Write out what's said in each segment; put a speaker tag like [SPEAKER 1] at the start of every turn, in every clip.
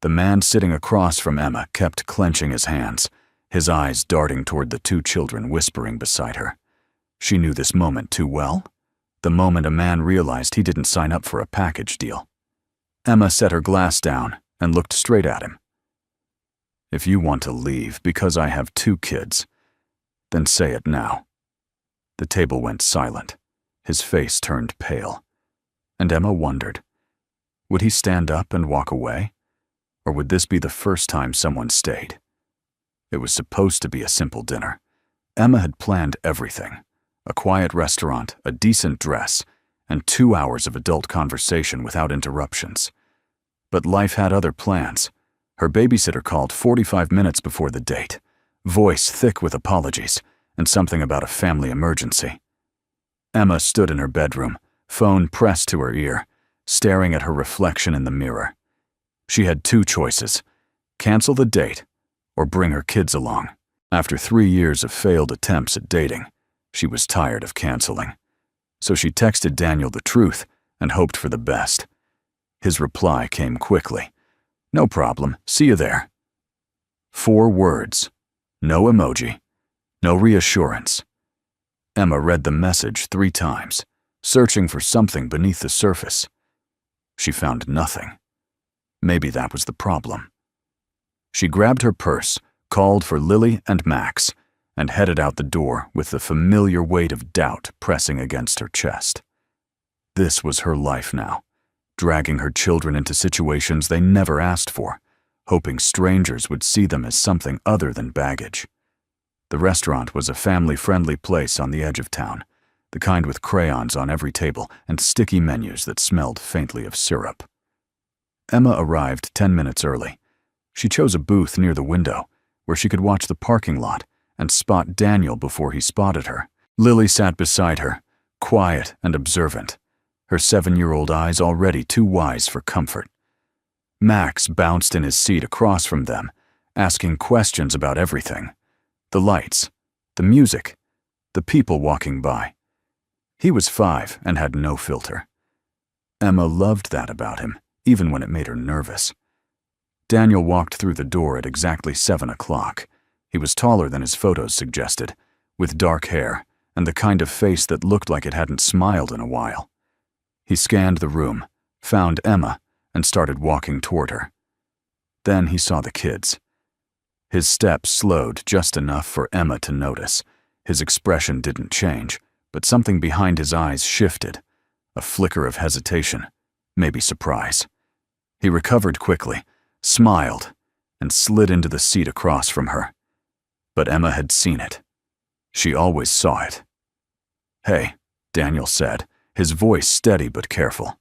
[SPEAKER 1] The man sitting across from Emma kept clenching his hands, his eyes darting toward the two children whispering beside her. She knew this moment too well. The moment a man realized he didn't sign up for a package deal. Emma set her glass down and looked straight at him. "If you want to leave because I have 2 kids, then say it now." The table went silent. His face turned pale. And Emma wondered, would he stand up and walk away? Or would this be the first time someone stayed? It was supposed to be a simple dinner. Emma had planned everything. A quiet restaurant, a decent dress, and 2 hours of adult conversation without interruptions. But life had other plans. Her babysitter called 45 minutes before the date, voice thick with apologies, and something about a family emergency. Emma stood in her bedroom, phone pressed to her ear, staring at her reflection in the mirror. She had 2 choices: cancel the date or bring her kids along. After 3 years of failed attempts at dating, she was tired of canceling. So she texted Daniel the truth and hoped for the best. His reply came quickly. "No problem, see you there." 4 words. No emoji. No reassurance. Emma read the message 3 times, searching for something beneath the surface. She found nothing. Maybe that was the problem. She grabbed her purse, called for Lily and Max, and headed out the door with the familiar weight of doubt pressing against her chest. This was her life now, dragging her children into situations they never asked for, hoping strangers would see them as something other than baggage. The restaurant was a family-friendly place on the edge of town, the kind with crayons on every table and sticky menus that smelled faintly of syrup. Emma arrived 10 minutes early. She chose a booth near the window, where she could watch the parking lot and spot Daniel before he spotted her. Lily sat beside her, quiet and observant, her 7-year-old eyes already too wise for comfort. Max bounced in his seat across from them, asking questions about everything. The lights, the music, the people walking by. He was 5 and had no filter. Emma loved that about him, even when it made her nervous. Daniel walked through the door at exactly 7 o'clock. He was taller than his photos suggested, with dark hair and the kind of face that looked like it hadn't smiled in a while. He scanned the room, found Emma, and started walking toward her. Then he saw the kids. His steps slowed just enough for Emma to notice. His expression didn't change, but something behind his eyes shifted. A flicker of hesitation, maybe surprise. He recovered quickly, smiled, and slid into the seat across from her. But Emma had seen it. She always saw it. "Hey," Daniel said, his voice steady but careful.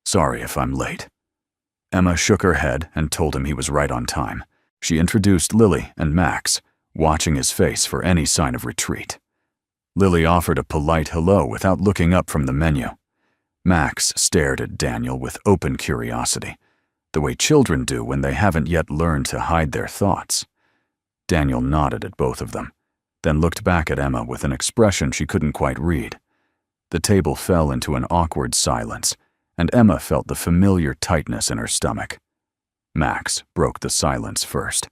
[SPEAKER 1] "Sorry if I'm late." Emma shook her head and told him he was right on time. She introduced Lily and Max, watching his face for any sign of retreat. Lily offered a polite hello without looking up from the menu. Max stared at Daniel with open curiosity, the way children do when they haven't yet learned to hide their thoughts. Daniel nodded at both of them, then looked back at Emma with an expression she couldn't quite read. The table fell into an awkward silence, and Emma felt the familiar tightness in her stomach. Max broke the silence first.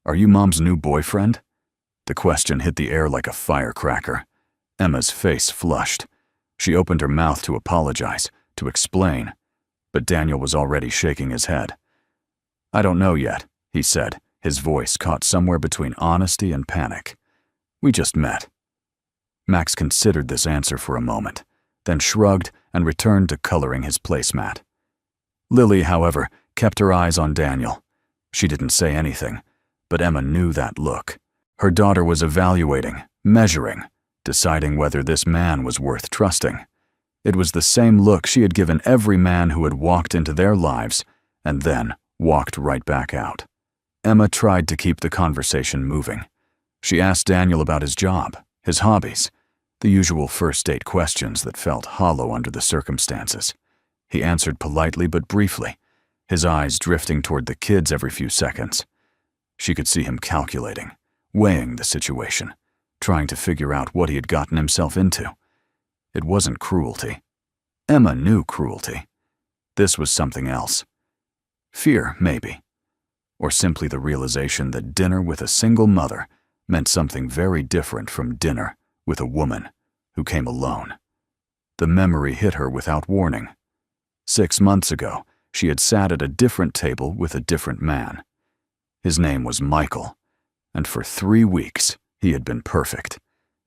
[SPEAKER 1] "Are you Mom's new boyfriend?" The question hit the air like a firecracker. Emma's face flushed. She opened her mouth to apologize, to explain, but Daniel was already shaking his head. "I don't know yet," he said, his voice caught somewhere between honesty and panic. "We just met." Max considered this answer for a moment, then shrugged and returned to coloring his placemat. Lily, however, kept her eyes on Daniel. She didn't say anything, but Emma knew that look. Her daughter was evaluating, measuring, deciding whether this man was worth trusting. It was the same look she had given every man who had walked into their lives and then walked right back out. Emma tried to keep the conversation moving. She asked Daniel about his job, his hobbies, the usual first date questions that felt hollow under the circumstances. He answered politely but briefly, his eyes drifting toward the kids every few seconds. She could see him calculating, weighing the situation, trying to figure out what he had gotten himself into. It wasn't cruelty. Emma knew cruelty. This was something else. Fear, maybe. Or simply the realization that dinner with a single mother meant something very different from dinner with a woman who came alone. The memory hit her without warning. 6 months ago, she had sat at a different table with a different man. His name was Michael, and for 3 weeks, he had been perfect.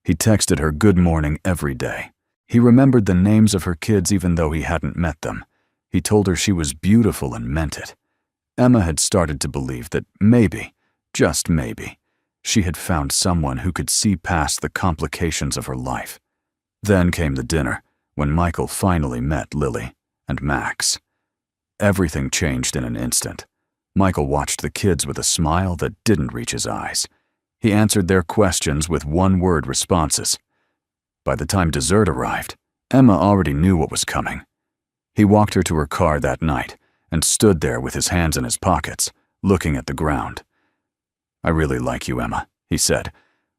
[SPEAKER 1] He texted her good morning every day. He remembered the names of her kids even though he hadn't met them. He told her she was beautiful and meant it. Emma had started to believe that maybe, just maybe, she had found someone who could see past the complications of her life. Then came the dinner, when Michael finally met Lily and Max. Everything changed in an instant. Michael watched the kids with a smile that didn't reach his eyes. He answered their questions with one-word responses. By the time dessert arrived, Emma already knew what was coming. He walked her to her car that night and stood there with his hands in his pockets, looking at the ground. "I really like you, Emma," he said,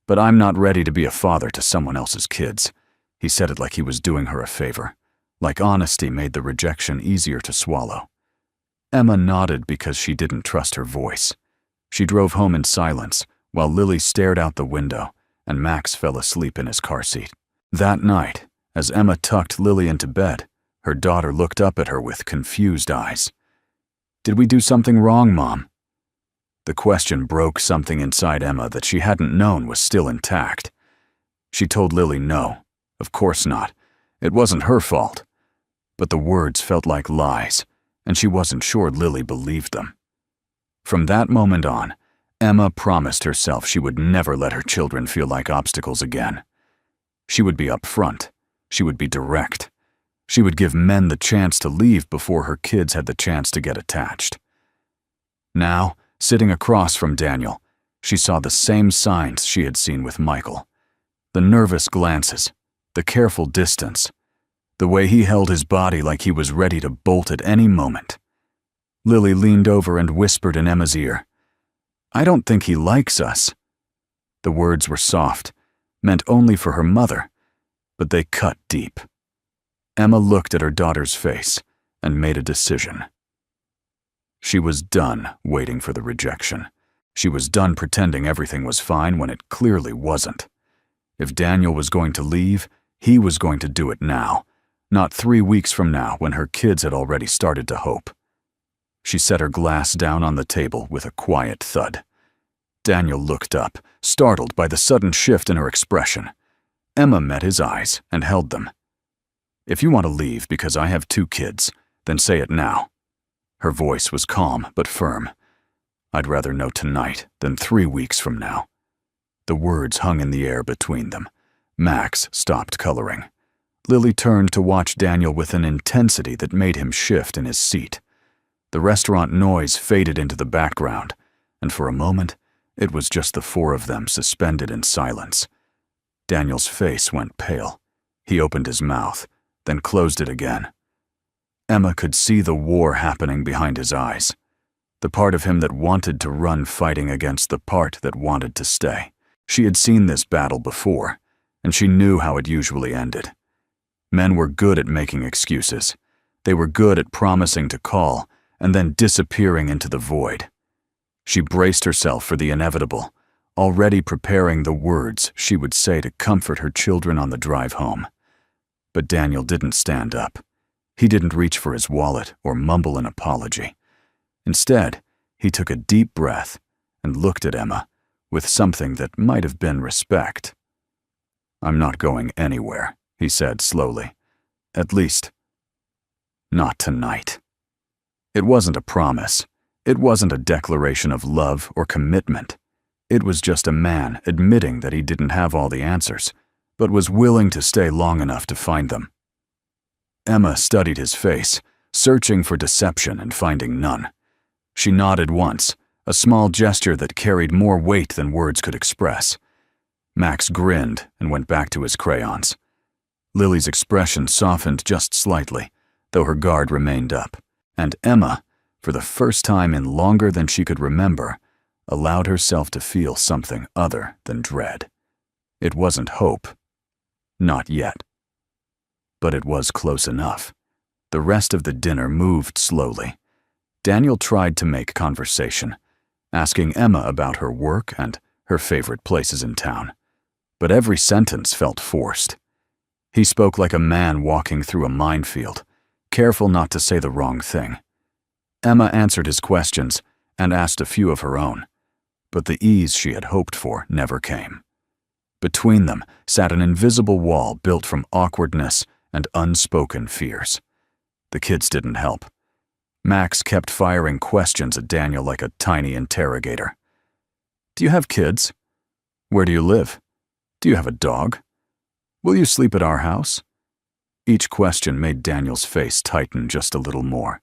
[SPEAKER 1] "but I'm not ready to be a father to someone else's kids." He said it like he was doing her a favor, like honesty made the rejection easier to swallow. Emma nodded because she didn't trust her voice. She drove home in silence, while Lily stared out the window and Max fell asleep in his car seat. That night, as Emma tucked Lily into bed, her daughter looked up at her with confused eyes. "Did we do something wrong, Mom?" The question broke something inside Emma that she hadn't known was still intact. She told Lily no, of course not. It wasn't her fault. But the words felt like lies, and she wasn't sure Lily believed them. From that moment on, Emma promised herself she would never let her children feel like obstacles again. She would be upfront. She would be direct. She would give men the chance to leave before her kids had the chance to get attached. Now, sitting across from Daniel, she saw the same signs she had seen with Michael. The nervous glances, the careful distance, the way he held his body like he was ready to bolt at any moment. Lily leaned over and whispered in Emma's ear, "I don't think he likes us." The words were soft, meant only for her mother, but they cut deep. Emma looked at her daughter's face and made a decision. She was done waiting for the rejection. She was done pretending everything was fine when it clearly wasn't. If Daniel was going to leave, he was going to do it now, not 3 weeks from now when her kids had already started to hope. She set her glass down on the table with a quiet thud. Daniel looked up, startled by the sudden shift in her expression. Emma met his eyes and held them. "If you want to leave because I have 2 kids, then say it now." Her voice was calm but firm. "I'd rather know tonight than 3 weeks from now." The words hung in the air between them. Max stopped coloring. Lily turned to watch Daniel with an intensity that made him shift in his seat. The restaurant noise faded into the background, and for a moment, it was just the 4 of them suspended in silence. Daniel's face went pale. He opened his mouth, then closed it again. Emma could see the war happening behind his eyes. The part of him that wanted to run fighting against the part that wanted to stay. She had seen this battle before, and she knew how it usually ended. Men were good at making excuses. They were good at promising to call and then disappearing into the void. She braced herself for the inevitable, already preparing the words she would say to comfort her children on the drive home. But Daniel didn't stand up. He didn't reach for his wallet or mumble an apology. Instead, he took a deep breath and looked at Emma with something that might have been respect. "I'm not going anywhere," he said slowly. "At least, not tonight." It wasn't a promise. It wasn't a declaration of love or commitment. It was just a man admitting that he didn't have all the answers, but was willing to stay long enough to find them. Emma studied his face, searching for deception and finding none. She nodded once, a small gesture that carried more weight than words could express. Max grinned and went back to his crayons. Lily's expression softened just slightly, though her guard remained up, and Emma, for the first time in longer than she could remember, allowed herself to feel something other than dread. It wasn't hope. Not yet. But it was close enough. The rest of the dinner moved slowly. Daniel tried to make conversation, asking Emma about her work and her favorite places in town. But every sentence felt forced. He spoke like a man walking through a minefield, careful not to say the wrong thing. Emma answered his questions and asked a few of her own, but the ease she had hoped for never came. Between them sat an invisible wall built from awkwardness and unspoken fears. The kids didn't help. Max kept firing questions at Daniel like a tiny interrogator. Do you have kids? Where do you live? Do you have a dog? Will you sleep at our house? Each question made Daniel's face tighten just a little more.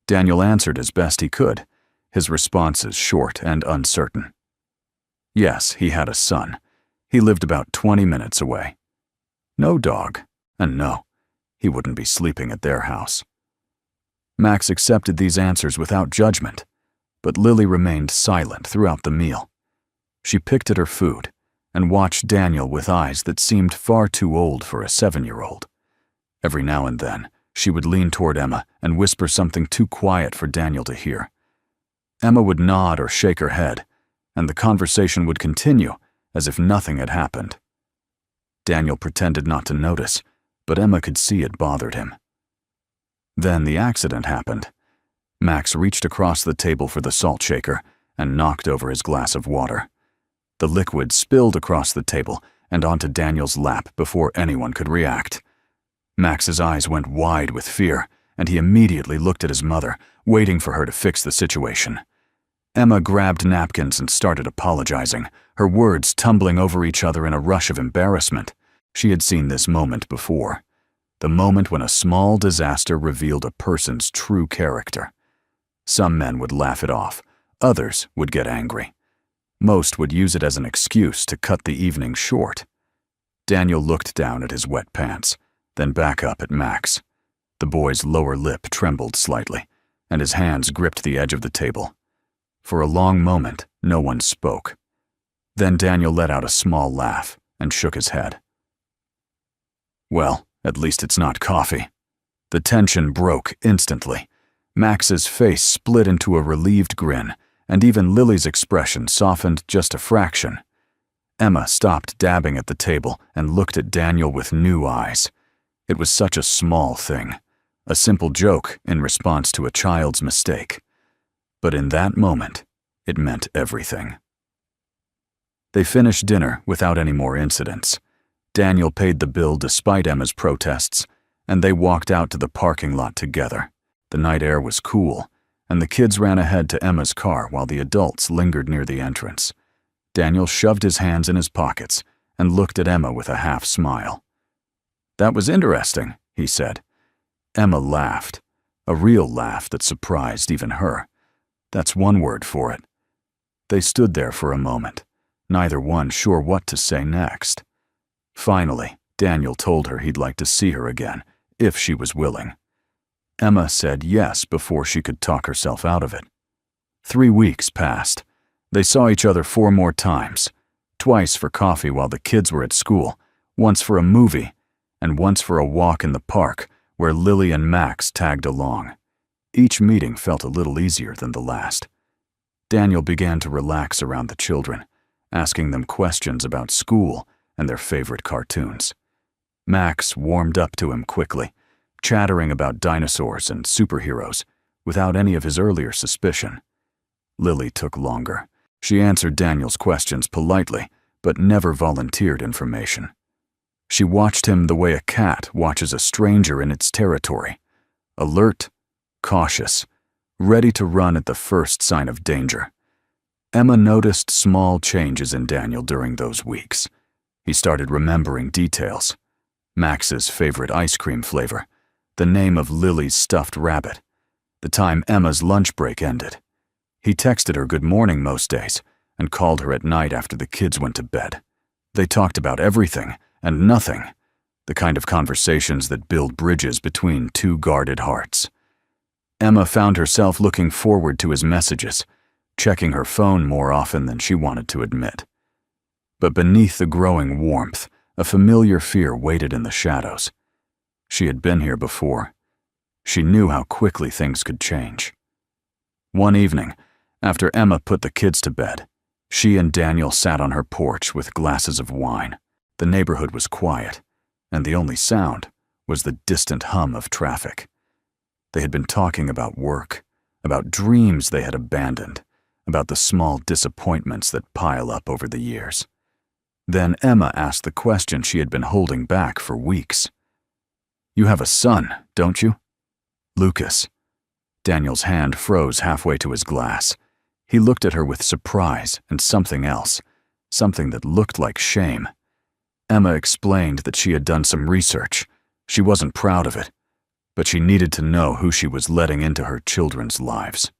[SPEAKER 1] Daniel answered as best he could, his responses short and uncertain. Yes, he had a son. He lived about 20 minutes away. No dog, and no, he wouldn't be sleeping at their house. Max accepted these answers without judgment, but Lily remained silent throughout the meal. She picked at her food and watched Daniel with eyes that seemed far too old for a 7-year-old. Every now and then, she would lean toward Emma and whisper something too quiet for Daniel to hear. Emma would nod or shake her head, and the conversation would continue as if nothing had happened. Daniel pretended not to notice, but Emma could see it bothered him. Then the accident happened. Max reached across the table for the salt shaker and knocked over his glass of water. The liquid spilled across the table and onto Daniel's lap before anyone could react. Max's eyes went wide with fear, and he immediately looked at his mother, waiting for her to fix the situation. Emma grabbed napkins and started apologizing, her words tumbling over each other in a rush of embarrassment. She had seen this moment before. The moment when a small disaster revealed a person's true character. Some men would laugh it off, others would get angry. Most would use it as an excuse to cut the evening short. Daniel looked down at his wet pants, then back up at Max. The boy's lower lip trembled slightly, and his hands gripped the edge of the table. For a long moment, no one spoke. Then Daniel let out a small laugh and shook his head. Well, at least it's not coffee. The tension broke instantly. Max's face split into a relieved grin, and even Lily's expression softened just a fraction. Emma stopped dabbing at the table and looked at Daniel with new eyes. It was such a small thing, a simple joke in response to a child's mistake. But in that moment, it meant everything. They finished dinner without any more incidents. Daniel paid the bill despite Emma's protests, and they walked out to the parking lot together. The night air was cool, and the kids ran ahead to Emma's car while the adults lingered near the entrance. Daniel shoved his hands in his pockets and looked at Emma with a half smile. That was interesting, he said. Emma laughed, a real laugh that surprised even her. That's one word for it. They stood there for a moment, neither one sure what to say next. Finally, Daniel told her he'd like to see her again, if she was willing. Emma said yes before she could talk herself out of it. 3 weeks passed. They saw each other 4 more times, twice for coffee while the kids were at school, once for a movie, and once for a walk in the park where Lily and Max tagged along. Each meeting felt a little easier than the last. Daniel began to relax around the children, asking them questions about school and their favorite cartoons. Max warmed up to him quickly, chattering about dinosaurs and superheroes without any of his earlier suspicion. Lily took longer. She answered Daniel's questions politely, but never volunteered information. She watched him the way a cat watches a stranger in its territory, alert, cautious, ready to run at the first sign of danger. Emma noticed small changes in Daniel during those weeks. He started remembering details. Max's favorite ice cream flavor, the name of Lily's stuffed rabbit, the time Emma's lunch break ended. He texted her good morning most days and called her at night after the kids went to bed. They talked about everything and nothing, the kind of conversations that build bridges between 2 guarded hearts. Emma found herself looking forward to his messages, checking her phone more often than she wanted to admit. But beneath the growing warmth, a familiar fear waited in the shadows. She had been here before. She knew how quickly things could change. One evening, after Emma put the kids to bed, she and Daniel sat on her porch with glasses of wine. The neighborhood was quiet, and the only sound was the distant hum of traffic. They had been talking about work, about dreams they had abandoned, about the small disappointments that pile up over the years. Then Emma asked the question she had been holding back for weeks. "You have a son, don't you?" "Lucas." Daniel's hand froze halfway to his glass. He looked at her with surprise and something else, something that looked like shame. Emma explained that she had done some research. She wasn't proud of it, but she needed to know who she was letting into her children's lives.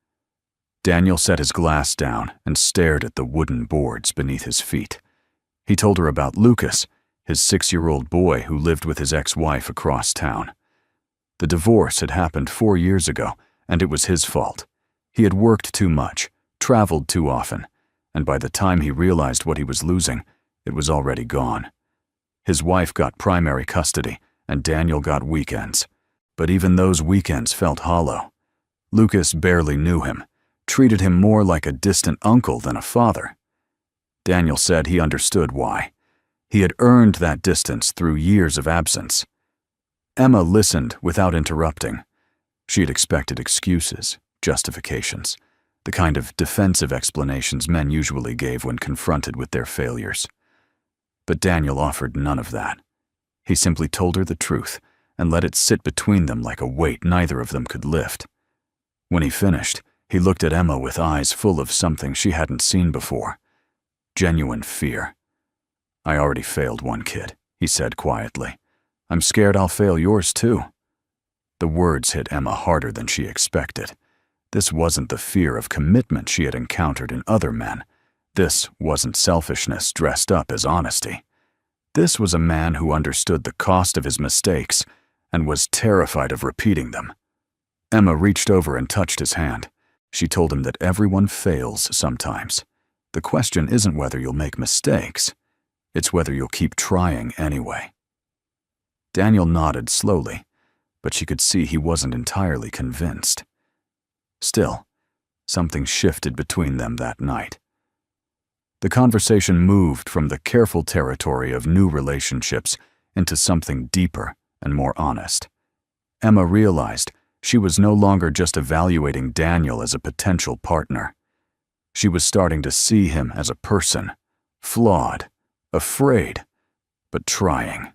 [SPEAKER 1] Daniel set his glass down and stared at the wooden boards beneath his feet. He told her about Lucas, his 6-year-old boy who lived with his ex-wife across town. The divorce had happened 4 years ago, and it was his fault. He had worked too much, traveled too often, and by the time he realized what he was losing, it was already gone. His wife got primary custody, and Daniel got weekends. But even those weekends felt hollow. Lucas barely knew him, treated him more like a distant uncle than a father. Daniel said he understood why. He had earned that distance through years of absence. Emma listened without interrupting. She had expected excuses, justifications, the kind of defensive explanations men usually gave when confronted with their failures. But Daniel offered none of that. He simply told her the truth and let it sit between them like a weight neither of them could lift. When he finished, he looked at Emma with eyes full of something she hadn't seen before. Genuine fear. "I already failed one kid," he said quietly. "I'm scared I'll fail yours too." The words hit Emma harder than she expected. This wasn't the fear of commitment she had encountered in other men. This wasn't selfishness dressed up as honesty. This was a man who understood the cost of his mistakes and was terrified of repeating them. Emma reached over and touched his hand. She told him that everyone fails sometimes. The question isn't whether you'll make mistakes. It's whether you'll keep trying anyway. Daniel nodded slowly, but she could see he wasn't entirely convinced. Still, something shifted between them that night. The conversation moved from the careful territory of new relationships into something deeper and more honest. Emma realized she was no longer just evaluating Daniel as a potential partner. She was starting to see him as a person, flawed, afraid, but trying.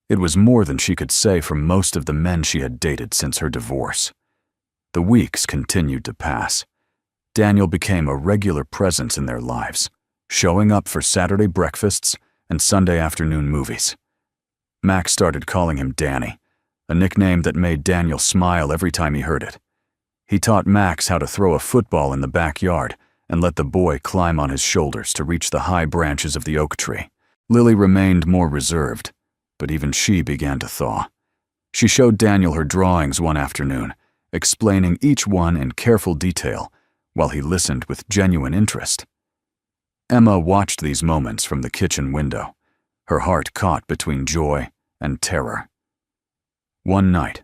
[SPEAKER 1] It was more than she could say for most of the men she had dated since her divorce. The weeks continued to pass. Daniel became a regular presence in their lives, showing up for Saturday breakfasts and Sunday afternoon movies. Max started calling him Danny, a nickname that made Daniel smile every time he heard it. He taught Max how to throw a football in the backyard and let the boy climb on his shoulders to reach the high branches of the oak tree. Lily remained more reserved, but even she began to thaw. She showed Daniel her drawings one afternoon, explaining each one in careful detail, while he listened with genuine interest. Emma watched these moments from the kitchen window, her heart caught between joy and terror. One night,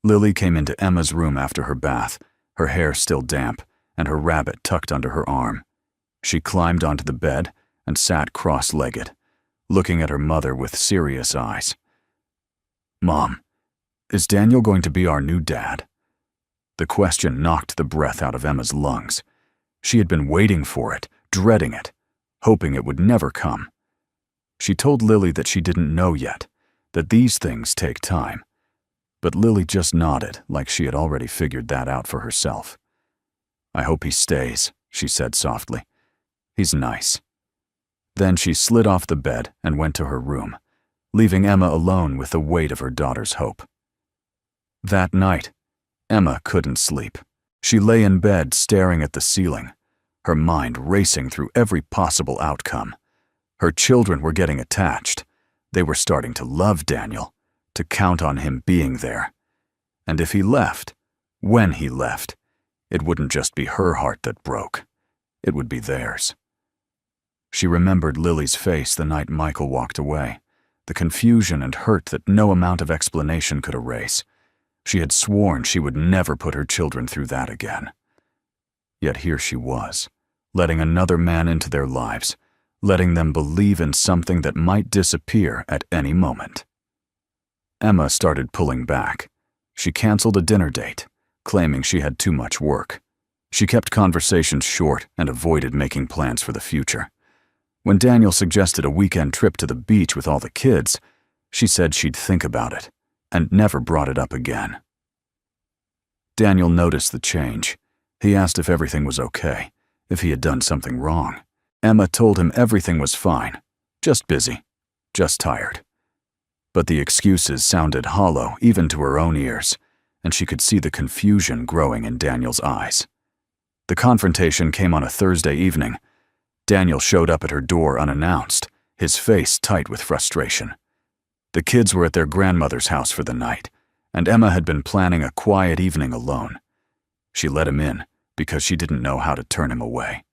[SPEAKER 1] Lily came into Emma's room after her bath, her hair still damp, and her rabbit tucked under her arm. She climbed onto the bed and sat cross-legged, looking at her mother with serious eyes. "Mom, is Daniel going to be our new dad?" The question knocked the breath out of Emma's lungs. She had been waiting for it, dreading it, hoping it would never come. She told Lily that she didn't know yet, that these things take time. But Lily just nodded like she had already figured that out for herself. "I hope he stays," she said softly. "He's nice." Then she slid off the bed and went to her room, leaving Emma alone with the weight of her daughter's hope. That night, Emma couldn't sleep. She lay in bed staring at the ceiling, her mind racing through every possible outcome. Her children were getting attached. They were starting to love Daniel, to count on him being there. And if he left, when he left, it wouldn't just be her heart that broke. It would be theirs. She remembered Lily's face the night Michael walked away, the confusion and hurt that no amount of explanation could erase. She had sworn she would never put her children through that again. Yet here she was, letting another man into their lives, letting them believe in something that might disappear at any moment. Emma started pulling back. She canceled a dinner date, claiming she had too much work. She kept conversations short and avoided making plans for the future. When Daniel suggested a weekend trip to the beach with all the kids, she said she'd think about it, and never brought it up again. Daniel noticed the change. He asked if everything was okay, if he had done something wrong. Emma told him everything was fine, just busy, just tired. But the excuses sounded hollow even to her own ears, and she could see the confusion growing in Daniel's eyes. The confrontation came on a Thursday evening. Daniel showed up at her door unannounced, his face tight with frustration. The kids were at their grandmother's house for the night, and Emma had been planning a quiet evening alone. She let him in because she didn't know how to turn him away.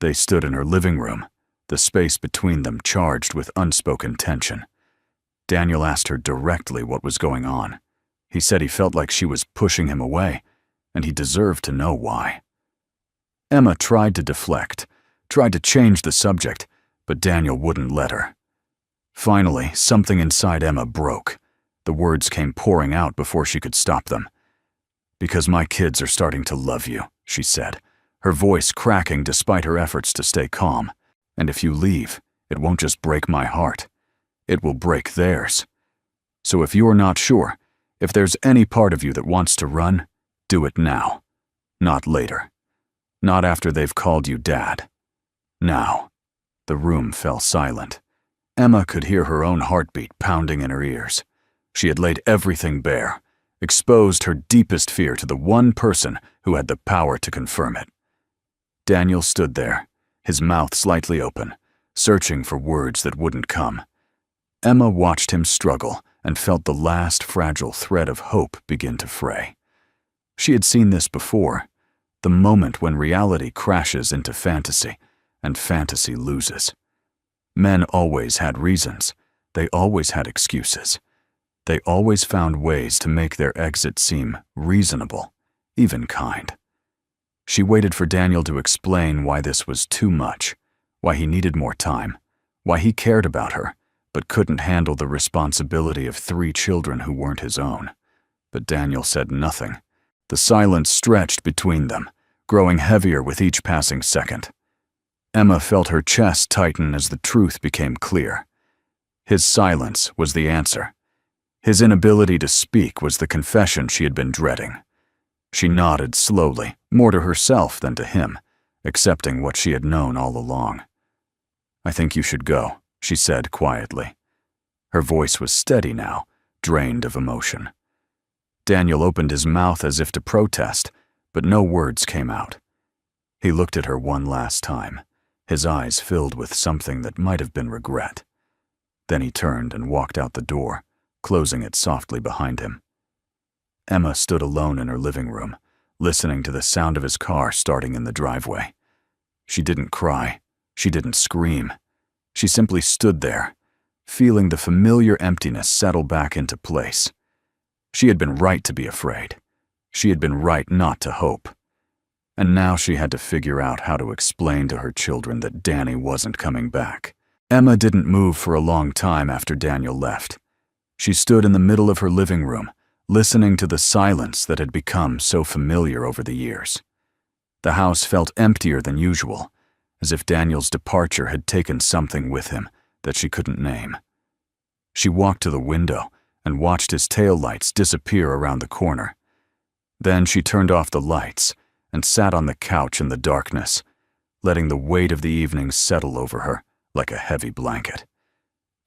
[SPEAKER 1] They stood in her living room, the space between them charged with unspoken tension. Daniel asked her directly what was going on. He said he felt like she was pushing him away, and he deserved to know why. Emma tried to deflect, tried to change the subject, but Daniel wouldn't let her. Finally, something inside Emma broke. The words came pouring out before she could stop them. "Because my kids are starting to love you," she said, her voice cracking despite her efforts to stay calm. "And if you leave, it won't just break my heart. It will break theirs. So if you're not sure, if there's any part of you that wants to run, do it now. Not later. Not after they've called you Dad. Now." The room fell silent. Emma could hear her own heartbeat pounding in her ears. She had laid everything bare, exposed her deepest fear to the one person who had the power to confirm it. Daniel stood there, his mouth slightly open, searching for words that wouldn't come. Emma watched him struggle and felt the last fragile thread of hope begin to fray. She had seen this before, the moment when reality crashes into fantasy and fantasy loses. Men always had reasons. They always had excuses. They always found ways to make their exit seem reasonable, even kind. She waited for Daniel to explain why this was too much, why he needed more time, why he cared about her, but couldn't handle the responsibility of 3 children who weren't his own. But Daniel said nothing. The silence stretched between them, growing heavier with each passing second. Emma felt her chest tighten as the truth became clear. His silence was the answer. His inability to speak was the confession she had been dreading. She nodded slowly, more to herself than to him, accepting what she had known all along. "I think you should go," she said quietly. Her voice was steady now, drained of emotion. Daniel opened his mouth as if to protest, but no words came out. He looked at her one last time, his eyes filled with something that might have been regret. Then he turned and walked out the door, closing it softly behind him. Emma stood alone in her living room, listening to the sound of his car starting in the driveway. She didn't cry. She didn't scream. She simply stood there, feeling the familiar emptiness settle back into place. She had been right to be afraid. She had been right not to hope. And now she had to figure out how to explain to her children that Danny wasn't coming back. Emma didn't move for a long time after Daniel left. She stood in the middle of her living room, listening to the silence that had become so familiar over the years. The house felt emptier than usual, as if Daniel's departure had taken something with him that she couldn't name. She walked to the window and watched his taillights disappear around the corner. Then she turned off the lights and sat on the couch in the darkness, letting the weight of the evening settle over her like a heavy blanket.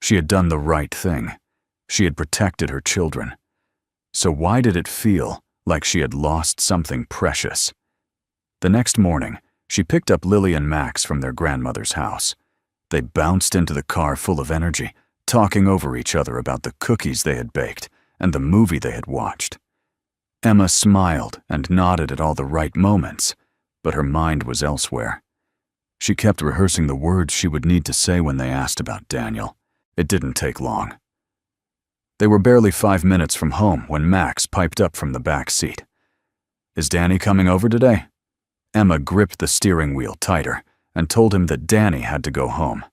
[SPEAKER 1] She had done the right thing. She had protected her children. So why did it feel like she had lost something precious? The next morning, she picked up Lily and Max from their grandmother's house. They bounced into the car full of energy, talking over each other about the cookies they had baked and the movie they had watched. Emma smiled and nodded at all the right moments, but her mind was elsewhere. She kept rehearsing the words she would need to say when they asked about Daniel. It didn't take long. They were barely 5 minutes from home when Max piped up from the back seat. "Is Danny coming over today?" Emma gripped the steering wheel tighter and told him that Danny had to go home.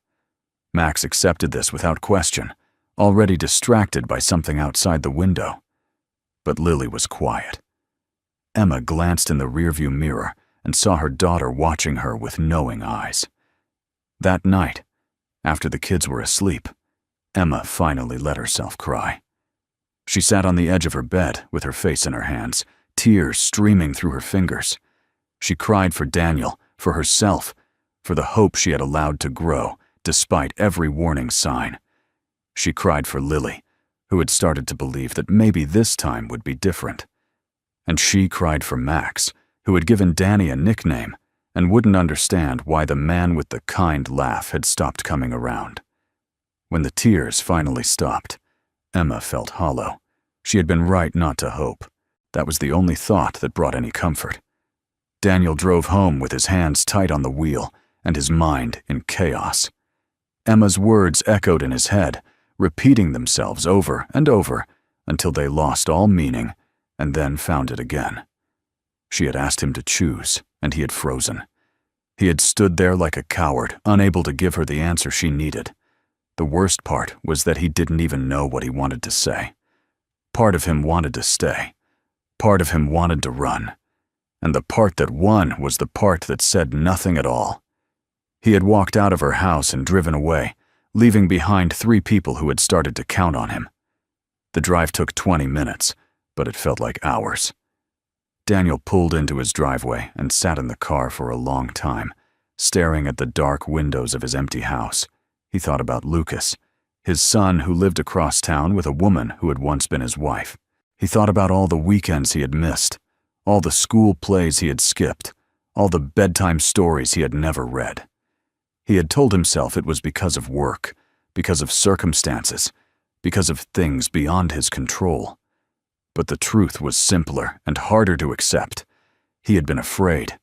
[SPEAKER 1] Max accepted this without question, already distracted by something outside the window. But Lily was quiet. Emma glanced in the rearview mirror and saw her daughter watching her with knowing eyes. That night, after the kids were asleep, Emma finally let herself cry. She sat on the edge of her bed with her face in her hands, tears streaming through her fingers. She cried for Daniel, for herself, for the hope she had allowed to grow, despite every warning sign. She cried for Lily, who had started to believe that maybe this time would be different. And she cried for Max, who had given Danny a nickname and wouldn't understand why the man with the kind laugh had stopped coming around. When the tears finally stopped, Emma felt hollow. She had been right not to hope. That was the only thought that brought any comfort. Daniel drove home with his hands tight on the wheel and his mind in chaos. Emma's words echoed in his head, repeating themselves over and over until they lost all meaning and then found it again. She had asked him to choose, and he had frozen. He had stood there like a coward, unable to give her the answer she needed. The worst part was that he didn't even know what he wanted to say. Part of him wanted to stay. Part of him wanted to run. And the part that won was the part that said nothing at all. He had walked out of her house and driven away, leaving behind 3 people who had started to count on him. The drive took 20 minutes, but it felt like hours. Daniel pulled into his driveway and sat in the car for a long time, staring at the dark windows of his empty house. He thought about Lucas, his son who lived across town with a woman who had once been his wife. He thought about all the weekends he had missed, all the school plays he had skipped, all the bedtime stories he had never read. He had told himself it was because of work, because of circumstances, because of things beyond his control. But the truth was simpler and harder to accept. He had been afraid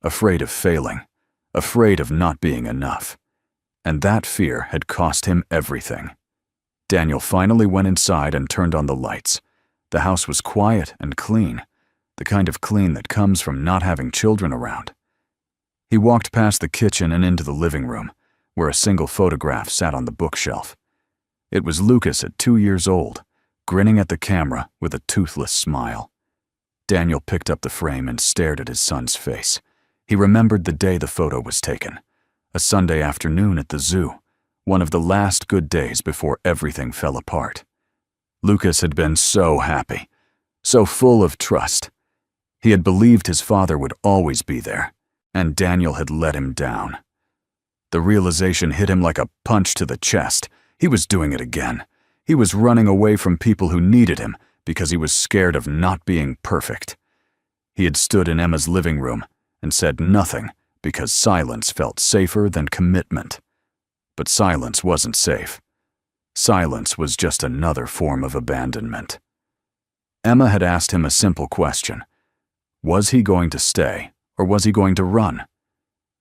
[SPEAKER 1] of failing, afraid of not being enough. And that fear had cost him everything. Daniel finally went inside and turned on the lights. The house was quiet and clean, the kind of clean that comes from not having children around. He walked past the kitchen and into the living room, where a single photograph sat on the bookshelf. It was Lucas at 2 years old, grinning at the camera with a toothless smile. Daniel picked up the frame and stared at his son's face. He remembered the day the photo was taken, a Sunday afternoon at the zoo, one of the last good days before everything fell apart. Lucas had been so happy, so full of trust. He had believed his father would always be there, and Daniel had let him down. The realization hit him like a punch to the chest. He was doing it again. He was running away from people who needed him because he was scared of not being perfect. He had stood in Emma's living room and said nothing because silence felt safer than commitment. But silence wasn't safe. Silence was just another form of abandonment. Emma had asked him a simple question. Was he going to stay, or was he going to run?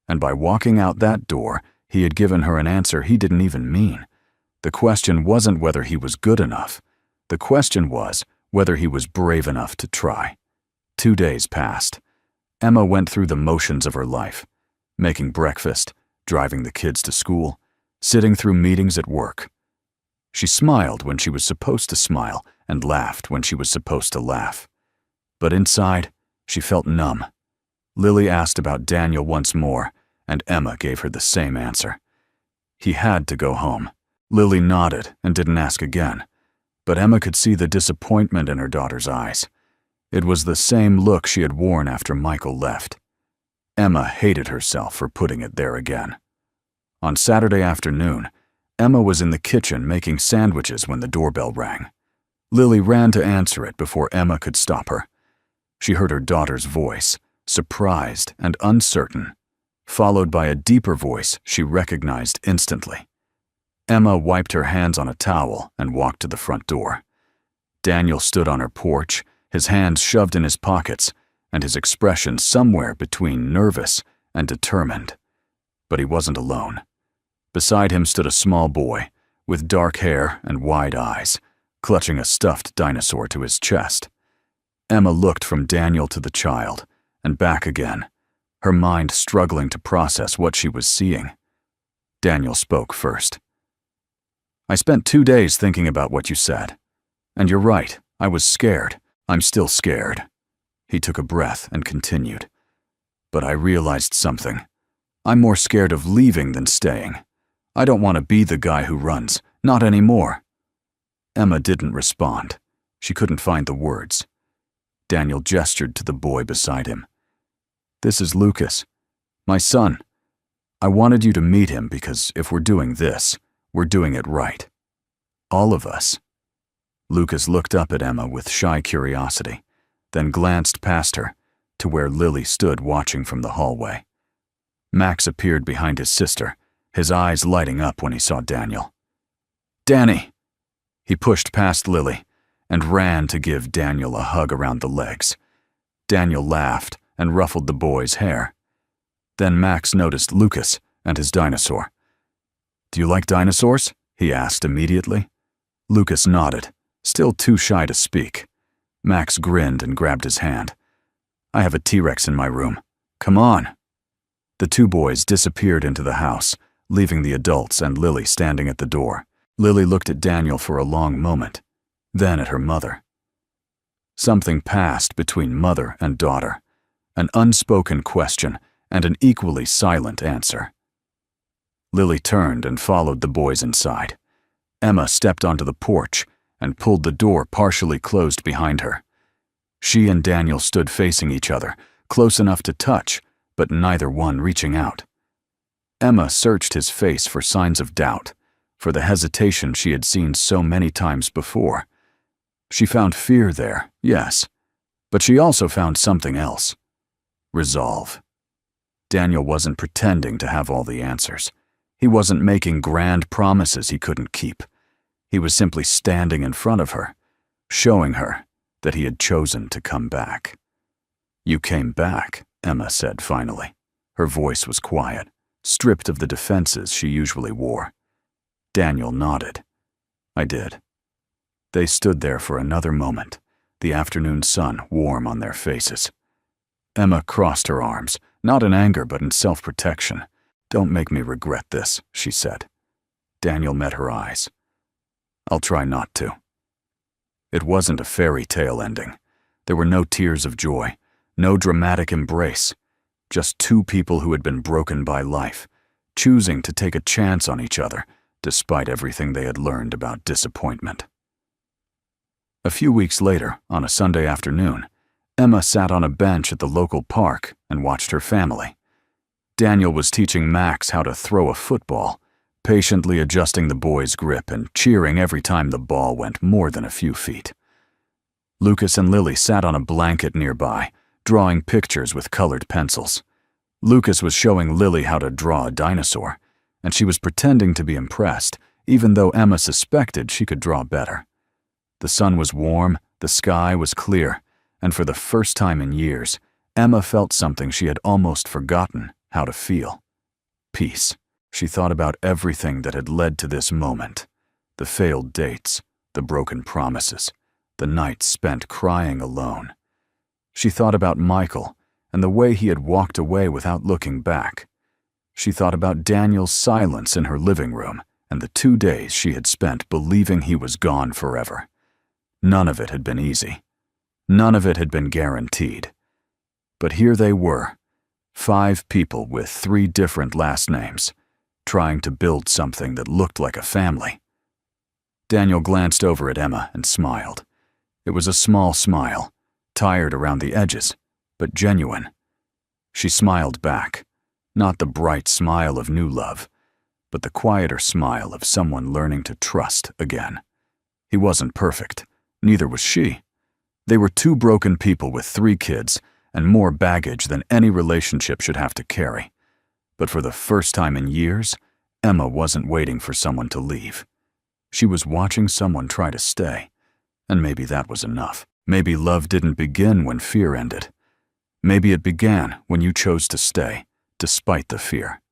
[SPEAKER 1] And by walking out that door, he had given her an answer he didn't even mean. The question wasn't whether he was good enough. The question was whether he was brave enough to try. 2 days passed. Emma went through the motions of her life, making breakfast, driving the kids to school, sitting through meetings at work. She smiled when she was supposed to smile and laughed when she was supposed to laugh. But inside, she felt numb. Lily asked about Daniel once more, and Emma gave her the same answer. He had to go home. Lily nodded and didn't ask again, but Emma could see the disappointment in her daughter's eyes. It was the same look she had worn after Michael left. Emma hated herself for putting it there again. On Saturday afternoon, Emma was in the kitchen making sandwiches when the doorbell rang. Lily ran to answer it before Emma could stop her. She heard her daughter's voice, surprised and uncertain, followed by a deeper voice she recognized instantly. Emma wiped her hands on a towel and walked to the front door. Daniel stood on her porch, his hands shoved in his pockets, and his expression somewhere between nervous and determined. But he wasn't alone. Beside him stood a small boy, with dark hair and wide eyes, clutching a stuffed dinosaur to his chest. Emma looked from Daniel to the child, and back again. her mind struggling to process what she was seeing. Daniel spoke first. "I spent 2 days thinking about what you said. And you're right, I was scared. I'm still scared." He took a breath and continued. "But I realized something. I'm more scared of leaving than staying. I don't want to be the guy who runs, not anymore." Emma didn't respond. She couldn't find the words. Daniel gestured to the boy beside him. "This is Lucas, my son. I wanted you to meet him because if we're doing this, we're doing it right. All of us." Lucas looked up at Emma with shy curiosity, then glanced past her to where Lily stood watching from the hallway. Max appeared behind his sister, his eyes lighting up when he saw Daniel. "Danny!" He pushed past Lily and ran to give Daniel a hug around the legs. Daniel laughed and ruffled the boy's hair. Then Max noticed Lucas and his dinosaur. "Do you like dinosaurs?" he asked immediately. Lucas nodded, still too shy to speak. Max grinned and grabbed his hand. "I have a T-Rex in my room. Come on." The two boys disappeared into the house, leaving the adults and Lily standing at the door. Lily looked at Daniel for a long moment, then at her mother. Something passed between mother and daughter, an unspoken question and an equally silent answer. Lily turned and followed the boys inside. Emma stepped onto the porch and pulled the door partially closed behind her. She and Daniel stood facing each other, close enough to touch, but neither one reaching out. Emma searched his face for signs of doubt, for the hesitation she had seen so many times before. She found fear there, yes, but she also found something else. Resolve. Daniel wasn't pretending to have all the answers. He wasn't making grand promises he couldn't keep. He was simply standing in front of her, showing her that he had chosen to come back. "You came back," Emma said finally. Her voice was quiet, stripped of the defenses she usually wore. Daniel nodded. "I did." They stood there for another moment, the afternoon sun warm on their faces. Emma crossed her arms, not in anger but in self-protection. "Don't make me regret this," she said. Daniel met her eyes. "I'll try not to." It wasn't a fairy tale ending. There were no tears of joy, no dramatic embrace, just two people who had been broken by life, choosing to take a chance on each other, despite everything they had learned about disappointment. A few weeks later, on a Sunday afternoon, Emma sat on a bench at the local park and watched her family. Daniel was teaching Max how to throw a football, patiently adjusting the boy's grip and cheering every time the ball went more than a few feet. Lucas and Lily sat on a blanket nearby, drawing pictures with colored pencils. Lucas was showing Lily how to draw a dinosaur, and she was pretending to be impressed, even though Emma suspected she could draw better. The sun was warm, the sky was clear, and for the first time in years, Emma felt something she had almost forgotten how to feel. Peace. She thought about everything that had led to this moment. The failed dates, the broken promises, the nights spent crying alone. She thought about Michael and the way he had walked away without looking back. She thought about Daniel's silence in her living room and the 2 days she had spent believing he was gone forever. None of it had been easy. None of it had been guaranteed. But here they were, 5 people with 3 different last names, trying to build something that looked like a family. Daniel glanced over at Emma and smiled. It was a small smile, tired around the edges, but genuine. She smiled back, not the bright smile of new love, but the quieter smile of someone learning to trust again. He wasn't perfect, neither was she. They were 2 broken people with 3 kids and more baggage than any relationship should have to carry. But for the first time in years, Emma wasn't waiting for someone to leave. She was watching someone try to stay, and maybe that was enough. Maybe love didn't begin when fear ended. Maybe it began when you chose to stay, despite the fear.